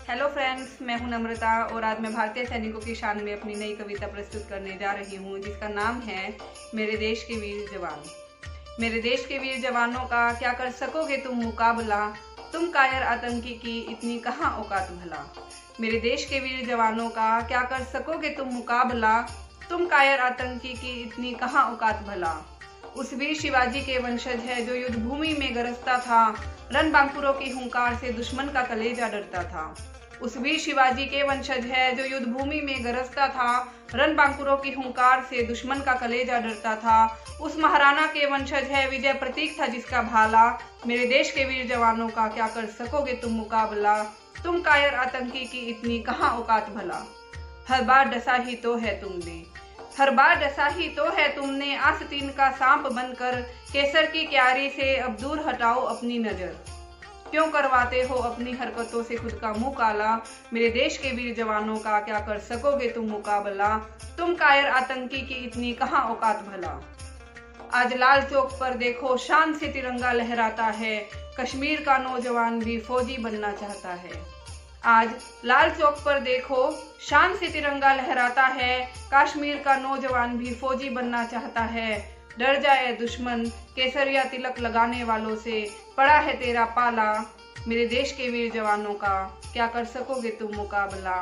Hello friends, मैं हूं नम्रता और आज मैं भारतीय सैनिकों की शान में अपनी नई कविता प्रस्तुत करने जा रही हूं, जिसका नाम है मेरे देश के वीर जवान। मेरे देश के वीर जवानों का क्या कर सकोगे तुम मुकाबला, तुम कायर आतंकी की इतनी कहाँ औकात भला। मेरे देश के वीर जवानों का क्या कर सकोगे तुम मुकाबला, तुम कायर आतंकी की इतनी कहाँ औकात भला। उस वीर शिवाजी के वंशज है जो युद्ध भूमि में गरजता था, रणबांकुरों की हुंकार से दुश्मन का कलेजा डरता था। उस वीर शिवाजी के वंशज है जो युद्ध भूमि में गरजता था, रणबांकुरों की हुंकार से दुश्मन का कलेजा डरता था। उस महाराणा के वंशज है विजय प्रतीक था जिसका भाला। मेरे देश के वीर जवानों का क्या कर सकोगे तुम मुकाबला, तुम कायर आतंकी की इतनी कहाँ औकात भला। हर बार डसा ही तो है तुमने, हर बार डसा ही तो है तुमने, आस्तीन का सांप बनकर केसर की क्यारी से अब दूर हटाओ अपनी नजर। क्यों करवाते हो अपनी हरकतों से खुद का मुंह काला। मेरे देश के वीर जवानों का क्या कर सकोगे तुम मुकाबला, तुम कायर आतंकी की इतनी कहाँ औकात भला। आज लाल चौक पर देखो शान से तिरंगा लहराता है, कश्मीर का नौजवान भी फौजी बनना चाहता है। आज लाल चौक पर देखो शान से तिरंगा लहराता है, कश्मीर का नौजवान भी फौजी बनना चाहता है। डर जाए दुश्मन केसरिया तिलक लगाने वालों से, पड़ा है तेरा पाला। मेरे देश के वीर जवानों का क्या कर सकोगे तुम मुकाबला,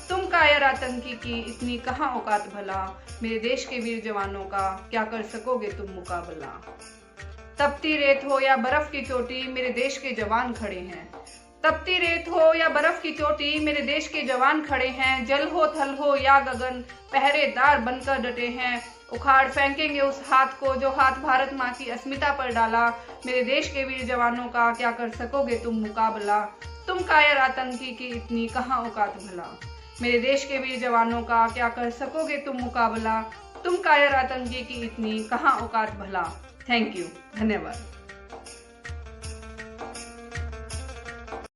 तुम कायर आतंकी की इतनी कहाँ औकात भला। मेरे देश के वीर जवानों का क्या कर सकोगे तुम मुकाबला। तपती रेत हो या बर्फ की चोटी, मेरे देश के जवान खड़े हैं। तपती रेत हो या बर्फ की चोटी, मेरे देश के जवान खड़े हैं। जल हो थल हो या गगन, पहरेदार बनकर डटे हैं। उखाड़ फेंकेंगे उस हाथ को जो हाथ भारत माँ की अस्मिता पर डाला। मेरे देश के वीर जवानों का क्या कर सकोगे तुम मुकाबला, तुम कायर आतंकी की इतनी कहाँ औकात भला। मेरे देश के वीर जवानों का क्या कर सकोगे तुम मुकाबला, तुम कायर आतंकी की इतनी कहाँ औकात भला। थैंक यू, धन्यवाद।